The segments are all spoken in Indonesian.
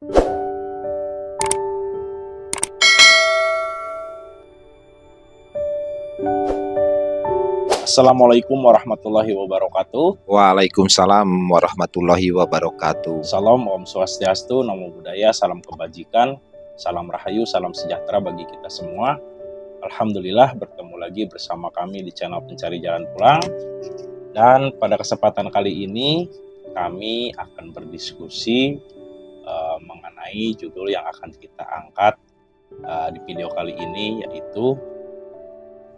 Assalamualaikum warahmatullahi wabarakatuh. Waalaikumsalam warahmatullahi wabarakatuh. Salam Om Swastiastu, Namo Buddhaya, salam kebajikan, salam rahayu, salam sejahtera bagi kita semua. Alhamdulillah bertemu lagi bersama kami di channel Pencari Jalan Pulang. Dan pada kesempatan kali ini kami akan berdiskusi mengenai judul yang akan kita angkat di video kali ini, yaitu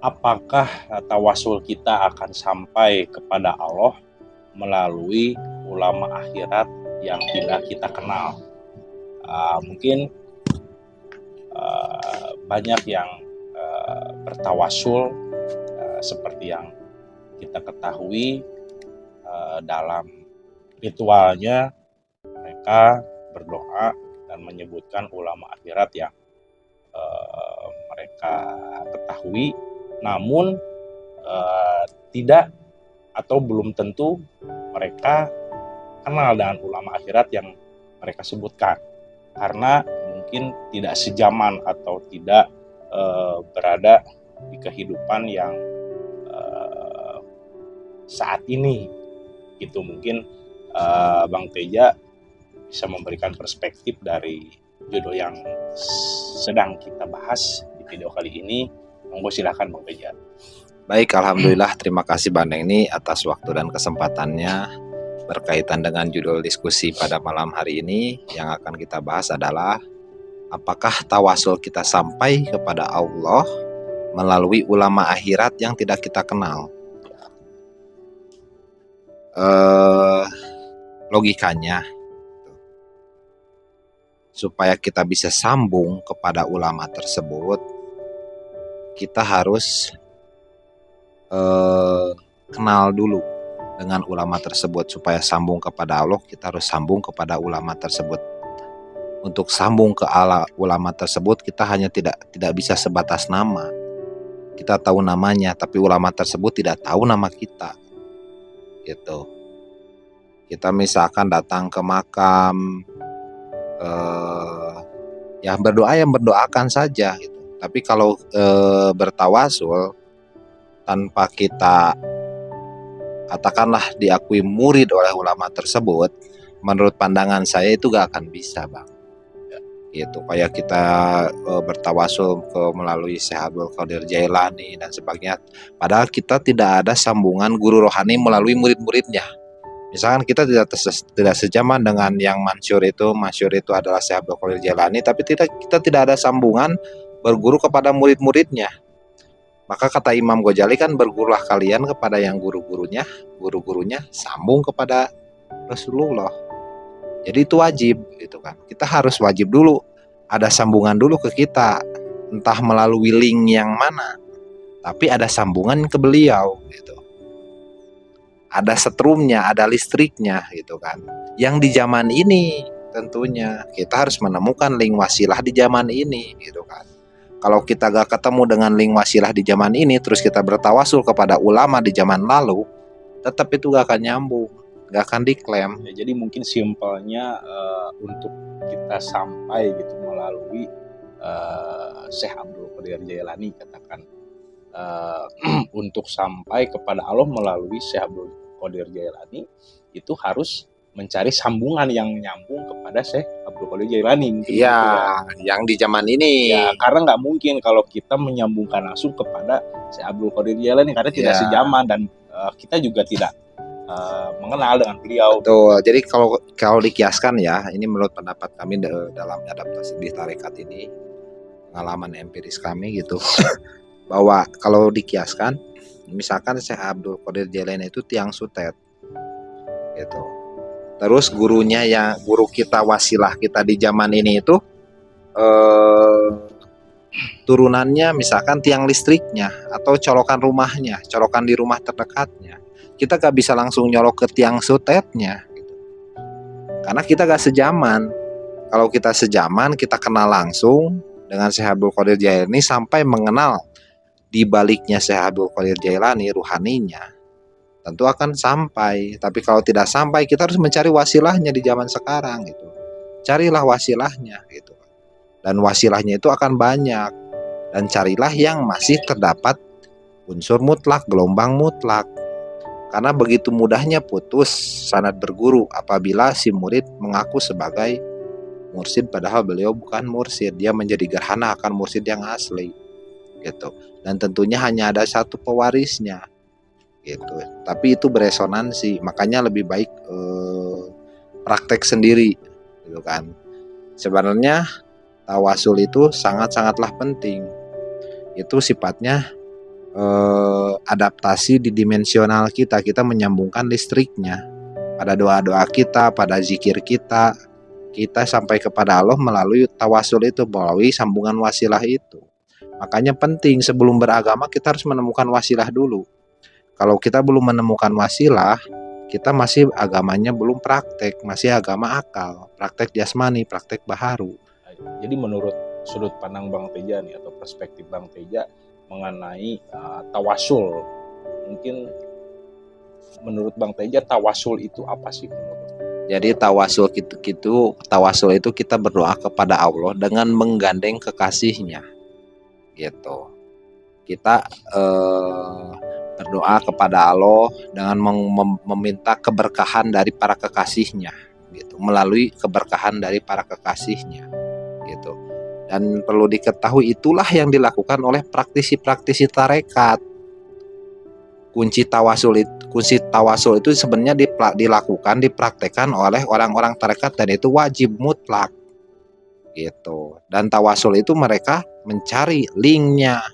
apakah tawasul kita akan sampai kepada Allah melalui ulama akhirat yang tidak kita kenal. Mungkin banyak yang bertawasul seperti yang kita ketahui dalam ritualnya mereka berdoa dan menyebutkan ulama akhirat yang mereka ketahui, namun tidak atau belum tentu mereka kenal dengan ulama akhirat yang mereka sebutkan, karena mungkin tidak sejaman atau tidak berada di kehidupan yang saat ini gitu. Mungkin Bang Teja bisa memberikan perspektif dari judul yang sedang kita bahas di video kali ini. Monggo silakan Bang Teja. Baik, alhamdulillah, terima kasih Bang Dengni atas waktu dan kesempatannya berkaitan dengan judul diskusi pada malam hari ini. Yang akan kita bahas adalah apakah tawasul kita sampai kepada Allah melalui ulama akhirat yang tidak kita kenal. Logikanya, supaya kita bisa sambung kepada ulama tersebut, kita harus kenal dulu dengan ulama tersebut. Supaya sambung kepada Allah, kita harus sambung kepada ulama tersebut. Untuk sambung ke ulama tersebut, kita hanya tidak bisa sebatas nama. Kita tahu namanya, tapi ulama tersebut tidak tahu nama kita. Gitu. Kita misalkan datang ke makam, ya berdoakan saja gitu. Tapi kalau bertawasul tanpa kita katakanlah diakui murid oleh ulama tersebut, menurut pandangan saya itu gak akan bisa, Bang. Gitu. Kayak kita bertawasul melalui Syekh Abdul Qadir Jailani dan sebagainya, padahal kita tidak ada sambungan guru rohani melalui murid-muridnya. Misalkan kita tidak sejaman dengan yang masyhur itu adalah Syekh Abdul Qadir Jailani, tapi kita tidak ada sambungan berguru kepada murid-muridnya. Maka kata Imam Ghazali kan, bergurulah kalian kepada yang guru-gurunya sambung kepada Rasulullah. Jadi itu wajib gitu kan. Kita harus wajib dulu ada sambungan dulu ke kita, entah melalui link yang mana, tapi ada sambungan ke beliau gitu. Ada setrumnya, ada listriknya gitu kan. Yang di zaman ini tentunya kita harus menemukan link wasilah di zaman ini gitu kan. Kalau kita gak ketemu dengan link wasilah di zaman ini, terus kita bertawasul kepada ulama di zaman lalu, tetap itu gak akan nyambung, gak akan diklaim. Ya, jadi mungkin simpelnya untuk kita sampai gitu melalui Syekh Abdul Qadir Jailani, katakan untuk sampai kepada Allah melalui Syekh Abdul Qadir Jailani, itu harus mencari sambungan yang nyambung kepada Syekh Abdul Qadir Jailani. Iya, gitu ya, yang di zaman ini. Ya, karena nggak mungkin kalau kita menyambungkan langsung kepada Syekh Abdul Qadir Jailani, karena tidak sejaman dan kita juga tidak mengenal dengan beliau. Betul. Jadi kalau dikiaskan ya, ini menurut pendapat kami dalam adaptasi di tarekat ini, pengalaman empiris kami gitu, bahwa kalau dikiaskan, misalkan Syekh Abdul Qadir Jailani itu tiang sutet, gitu. Terus gurunya yang guru kita, wasilah kita di zaman ini itu turunannya misalkan tiang listriknya atau colokan rumahnya, colokan di rumah terdekatnya. Kita gak bisa langsung nyolok ke tiang sutetnya gitu. Karena kita gak sejaman. Kalau kita sejaman, kita kenal langsung dengan Syekh Abdul Qadir Jailani sampai mengenal di baliknya Syekh Abdul Qadir Jailani ruhaninya, tentu akan sampai. Tapi kalau tidak sampai, kita harus mencari wasilahnya di zaman sekarang gitu. carilah wasilahnya gitu. Dan wasilahnya itu akan banyak, dan carilah yang masih terdapat unsur mutlak, gelombang mutlak. Karena begitu mudahnya putus sanad berguru apabila si murid mengaku sebagai mursyid padahal beliau bukan mursyid. Dia menjadi gerhana akan mursyid yang asli gitu. Dan tentunya hanya ada satu pewarisnya gitu. Tapi itu beresonansi, makanya lebih baik praktek sendiri gitu kan. Sebenarnya tawasul itu sangat-sangatlah penting. Itu sifatnya adaptasi di dimensional kita. Kita menyambungkan listriknya pada doa-doa kita, pada zikir kita. Kita sampai kepada Allah melalui tawasul itu, melalui sambungan wasilah itu. Makanya penting sebelum beragama kita harus menemukan wasilah dulu. Kalau kita belum menemukan wasilah, kita masih agamanya belum praktek, masih agama akal, praktek jasmani, praktek baharu. Jadi menurut sudut pandang Bang Teja nih, atau perspektif Bang Teja mengenai tawasul, mungkin menurut Bang Teja tawasul itu apa sih menurut? Jadi tawasul itu kita berdoa kepada Allah dengan menggandeng kekasihnya, gitu. Kita berdoa kepada Allah dengan meminta keberkahan dari para kekasihnya, gitu. Melalui keberkahan dari para kekasihnya, gitu. Dan perlu diketahui itulah yang dilakukan oleh praktisi-praktisi tarekat. Kunci tawasul itu sebenarnya dilakukan, dipraktekkan oleh orang-orang tarekat, dan itu wajib mutlak gitu. Dan tawasul itu mereka mencari linknya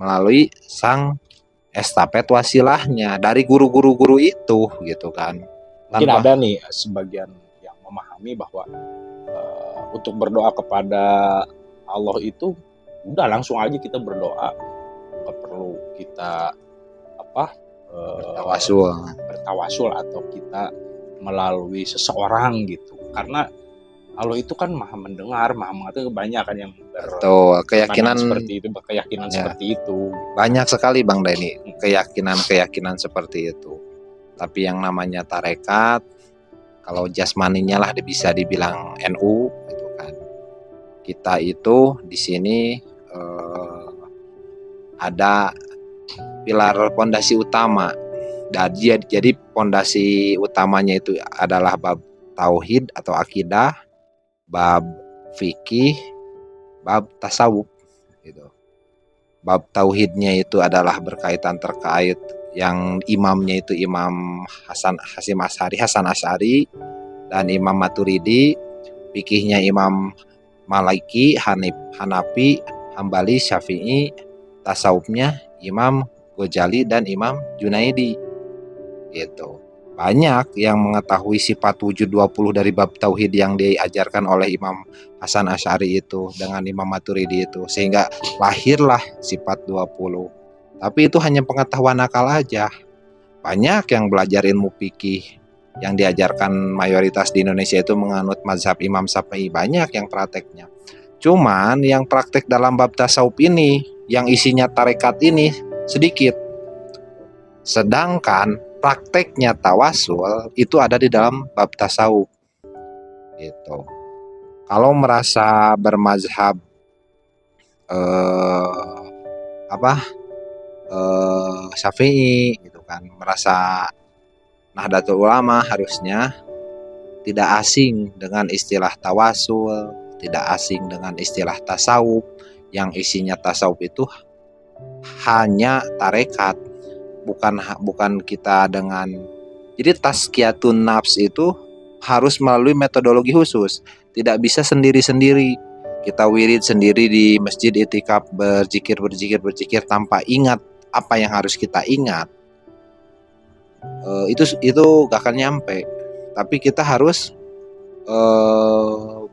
melalui sang estafet wasilahnya dari guru-guru itu gitu kan. Mungkin ada nih sebagian yang memahami bahwa untuk berdoa kepada Allah itu udah langsung aja kita berdoa, nggak perlu kita bertawasul atau kita melalui seseorang gitu. Karena Allah itu kan maha mendengar, maha mengetahui. Kebanyakan yang keyakinan seperti itu, keyakinan seperti itu. Banyak sekali Bang Denny keyakinan seperti itu. Tapi yang namanya tarekat, kalau jasmaninya lah bisa dibilang NU gitu kan. Kita itu di sini ada pilar pondasi utama. Jadi pondasi utamanya itu adalah bab tauhid atau akidah, bab fikih, bab tasawuf gitu. Bab tauhidnya itu adalah berkaitan terkait yang imamnya itu Imam Hasan Asy'ari dan Imam Maturidi, fikihnya Imam Maliki, Hanafi, Hambali, Syafi'i, tasawufnya Imam Ghazali dan Imam Junaidi gitu. Banyak yang mengetahui sifat wujud 20 dari bab tauhid yang diajarkan oleh Imam Hasan Asy'ari itu dengan Imam Maturidi itu, sehingga lahirlah sifat 20. Tapi itu hanya pengetahuan akal aja. Banyak yang belajar ilmu fikih yang diajarkan mayoritas di Indonesia itu menganut mazhab Imam Syafi'i, banyak yang prakteknya. Cuman yang praktek dalam bab tasawuf ini, yang isinya tarekat ini sedikit. Sedangkan prakteknya tawasul itu ada di dalam bab tasawuf gitu. Kalau merasa bermazhab Syafi'i gitu kan, merasa Nahdlatul Ulama, harusnya tidak asing dengan istilah tawasul, tidak asing dengan istilah tasawuf, yang isinya tasawuf itu hanya tarekat, bukan kita dengan. Jadi tazkiyatun nafs itu harus melalui metodologi khusus, tidak bisa sendiri-sendiri. Kita wirid sendiri di masjid itikaf, berzikir tanpa ingat apa yang harus kita ingat. Itu gak akan nyampe. Tapi kita harus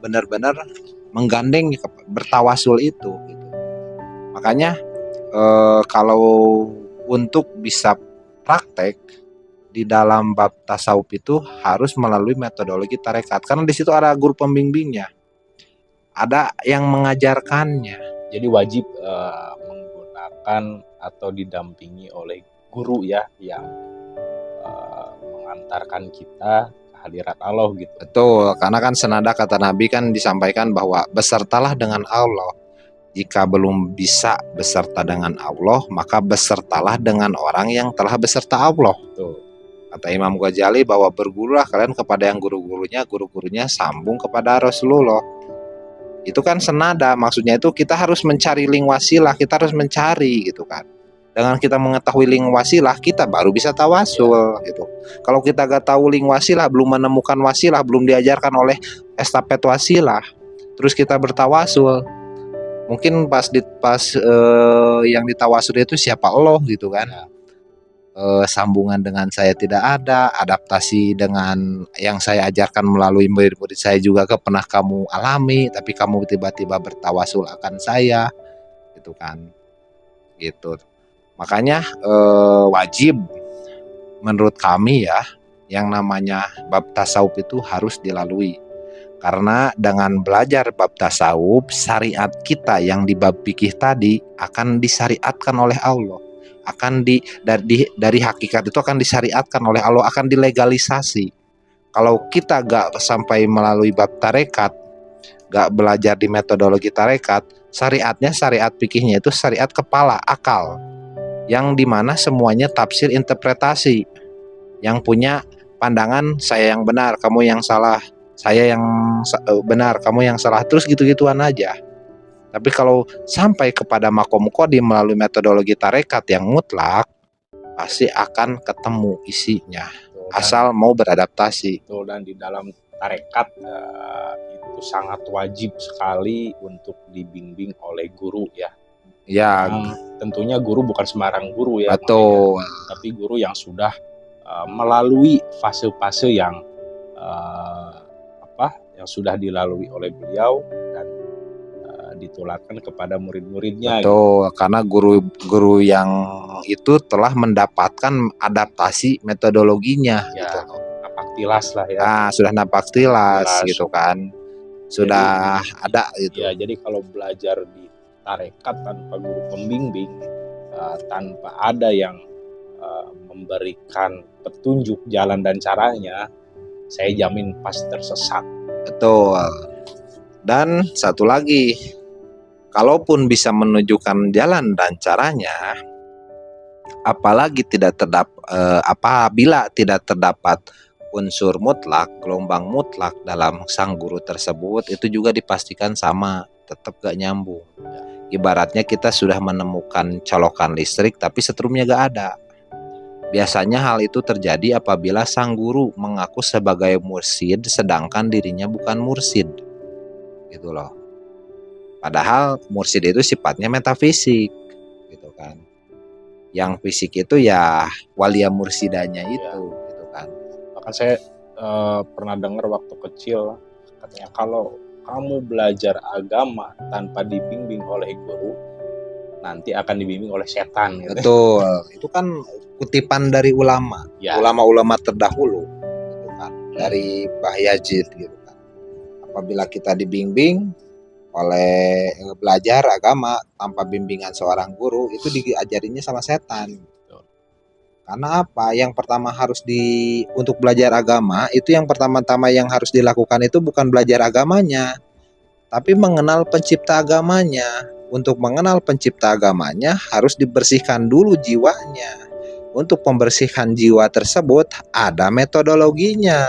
benar-benar menggandeng bertawasul itu gitu. Makanya kalau untuk bisa praktek di dalam bab tasawuf itu harus melalui metodologi tarekat, karena di situ ada guru pembimbingnya, ada yang mengajarkannya. Jadi wajib menggunakan atau didampingi oleh guru ya, yang mengantarkan kita ke hadirat Allah gitu. Betul, karena kan senada kata Nabi kan disampaikan bahwa besertalah dengan Allah. Jika belum bisa beserta dengan Allah, maka besertalah dengan orang yang telah beserta Allah. Betul. Kata Imam Ghazali bahwa bergurulah kalian kepada yang guru-gurunya, guru-gurunya sambung kepada Rasulullah. Itu kan senada, maksudnya itu kita harus mencari link wasilah, kita harus mencari gitu kan. Dengan kita mengetahui link wasilah, kita baru bisa tawasul gitu. Kalau kita gak tahu link wasilah, belum menemukan wasilah, belum diajarkan oleh estafet wasilah, terus kita bertawasul, mungkin pas yang ditawasul itu siapa Allah gitu kan. Sambungan dengan saya tidak ada, adaptasi dengan yang saya ajarkan melalui murid-murid saya juga pernah kamu alami, tapi kamu tiba-tiba bertawasul akan saya gitu kan. Gitu. Makanya wajib menurut kami ya, yang namanya bab tasawuf itu harus dilalui. Karena dengan belajar bab tasawuf, syariat kita yang di bab fikih tadi akan disyariatkan oleh Allah. Akan dari hakikat itu akan disyariatkan oleh Allah, akan dilegalisasi. Kalau kita gak sampai melalui bab tarekat, gak belajar di metodologi tarekat, syariatnya, syariat fikihnya itu syariat kepala, akal, yang dimana semuanya tafsir interpretasi, yang punya pandangan saya yang benar, kamu yang salah, saya yang benar, kamu yang salah, terus gitu-gituan aja. Tapi kalau sampai kepada makom qadim melalui metodologi tarekat yang mutlak, pasti akan ketemu isinya, asal mau beradaptasi. Betul, dan di dalam tarekat itu sangat wajib sekali untuk dibimbing oleh guru ya. Ya, tentunya guru bukan sembarang guru ya. betul. Makanya, tapi guru yang sudah melalui fase-fase yang yang sudah dilalui oleh beliau dan ditularkan kepada murid-muridnya. Betul, gitu. Karena guru-guru yang itu telah mendapatkan adaptasi metodologinya ya, gitu. Napak tilas lah ya. Nah, sudah napak tilas gitu kan. Sudah jadi, ada gitu. Ya, jadi kalau belajar di tarekat tanpa guru pembimbing, tanpa ada yang memberikan petunjuk jalan dan caranya, saya jamin pasti tersesat. Betul. Dan satu lagi, kalaupun bisa menunjukkan jalan dan caranya, apalagi apabila tidak terdapat unsur mutlak, gelombang mutlak dalam sang guru tersebut, itu juga dipastikan sama, tetap gak nyambung. Ibaratnya kita sudah menemukan colokan listrik tapi setrumnya gak ada. Biasanya hal itu terjadi apabila sang guru mengaku sebagai mursyid sedangkan dirinya bukan mursyid. Gitu loh. Padahal mursyid itu sifatnya metafisik gitu kan. Yang fisik itu ya walia mursyidanya itu gitu kan. Bahkan saya pernah dengar waktu kecil katanya kalau kamu belajar agama tanpa dibimbing oleh guru, nanti akan dibimbing oleh setan gitu. Betul. Itu kan kutipan dari ulama. Ya. Ulama-ulama terdahulu gitu kan. Dari Mbah Yazid gitu kan. Apabila kita dibimbing oleh belajar agama tanpa bimbingan seorang guru, itu diajarinya sama setan. Karena apa? Yang pertama untuk belajar agama itu yang pertama-tama yang harus dilakukan itu bukan belajar agamanya, tapi mengenal pencipta agamanya. Untuk mengenal pencipta agamanya harus dibersihkan dulu jiwanya. Untuk pembersihan jiwa tersebut ada metodologinya.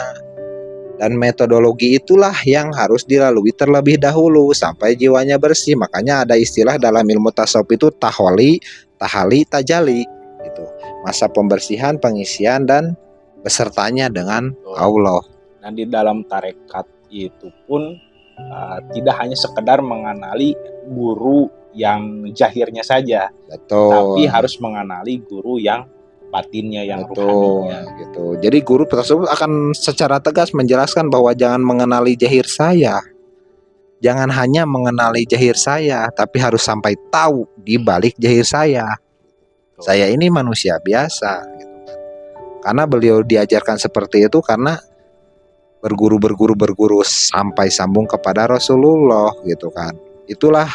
Dan metodologi itulah yang harus dilalui terlebih dahulu sampai jiwanya bersih. Makanya ada istilah dalam ilmu tasawuf itu tahwali, tahali, tajali gitu. Masa pembersihan, pengisian dan besertanya dengan Allah. Dan di dalam tarekat itu pun tidak hanya sekedar mengenali guru yang jahirnya saja. Betul. Tapi harus mengenali guru yang batinnya, yang ruhaninya gitu. Jadi guru tersebut akan secara tegas menjelaskan bahwa jangan mengenali jahir saya. Jangan hanya mengenali jahir saya, tapi harus sampai tahu di balik jahir saya. Saya ini manusia biasa gitu. Karena beliau diajarkan seperti itu karena berguru sampai sambung kepada Rasulullah gitu kan. Itulah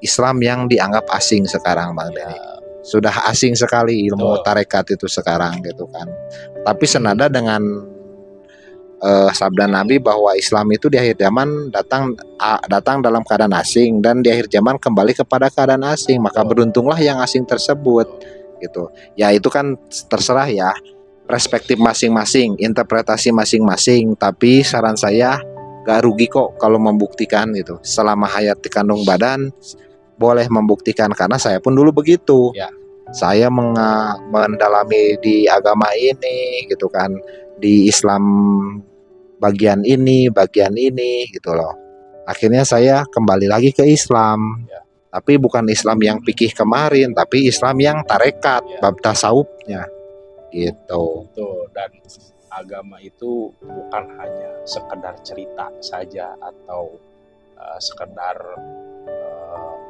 Islam yang dianggap asing sekarang, Bang Denny. Sudah asing sekali ilmu tarekat itu sekarang gitu kan. Tapi senada dengan sabda Nabi bahwa Islam itu di akhir zaman datang dalam keadaan asing dan di akhir zaman kembali kepada keadaan asing, maka beruntunglah yang asing tersebut gitu. Ya itu kan terserah ya, perspektif masing-masing, interpretasi masing-masing, tapi saran saya gak rugi kok kalau membuktikan gitu. Selama hayat di kandung badan boleh membuktikan, karena saya pun dulu begitu. Ya. Saya mendalami di agama ini gitu kan, di Islam bagian ini gitu loh. Akhirnya saya kembali lagi ke Islam. Ya. Tapi bukan Islam yang fikih kemarin, tapi Islam yang tarekat, Ya. bab tasawufnya gitu. Betul. Dan agama itu bukan hanya sekedar cerita saja atau sekedar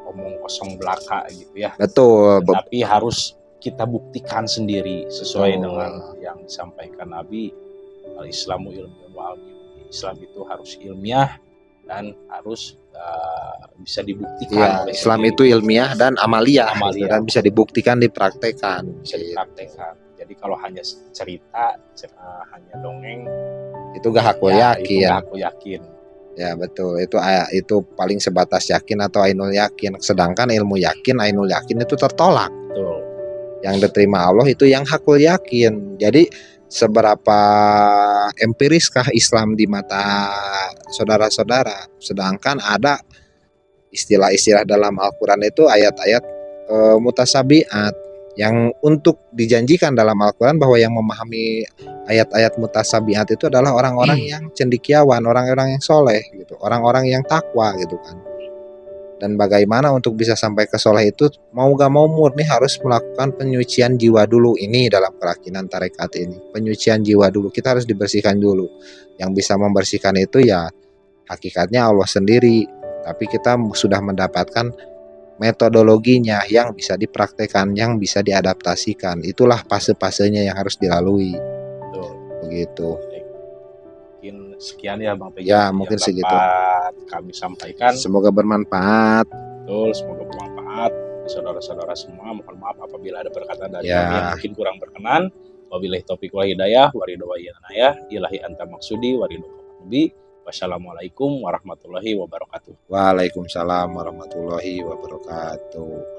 omong kosong belaka gitu ya. Betul. Tapi harus kita buktikan sendiri sesuai dengan yang disampaikan Nabi, al-Islamu ilmu wa ilmu. Islam itu harus ilmiah dan harus bisa dibuktikan. Ya, Islam itu ilmiah dan amalia. Gitu, dan bisa dibuktikan, dipraktekkan. Bisa dipraktekkan. Jadi kalau hanya cerita, hanya dongeng, itu gak aku yakin. Itu gak aku yakin. Ya betul, itu paling sebatas yakin atau ainul yakin. Sedangkan ilmu yakin, ainul yakin itu tertolak. Betul. Yang diterima Allah itu yang hakul yakin. Jadi seberapa empiriskah Islam di mata saudara-saudara? Sedangkan ada istilah-istilah dalam Al-Quran itu ayat-ayat mutasabiat yang untuk dijanjikan dalam Al-Quran bahwa yang memahami ayat-ayat mutasabiat itu adalah orang-orang yang cendekiawan, orang-orang yang soleh gitu, orang-orang yang takwa gitu kan. Dan bagaimana untuk bisa sampai ke soleh itu, mau gak mau murni harus melakukan penyucian jiwa dulu. Ini dalam keyakinan tarekat ini, penyucian jiwa dulu, kita harus dibersihkan dulu. Yang bisa membersihkan itu ya hakikatnya Allah sendiri, tapi kita sudah mendapatkan metodologinya yang bisa dipraktekkan, yang bisa diadaptasikan. Itulah fase-fasenya yang harus dilalui. Betul. Begitu. Mungkin sekian ya Bang Pegi. Ya, mungkin segitu. Kami sampaikan. Semoga bermanfaat. Betul, semoga bermanfaat. Saudara-saudara semua, mohon maaf apabila ada perkataan dari kami yang mungkin kurang berkenan. Wabillahi taufiq wal hidayah, waridho wa inayah, ilahi anta maksudi, waridho kamubi. Wassalamualaikum warahmatullahi wabarakatuh. Waalaikumsalam warahmatullahi wabarakatuh.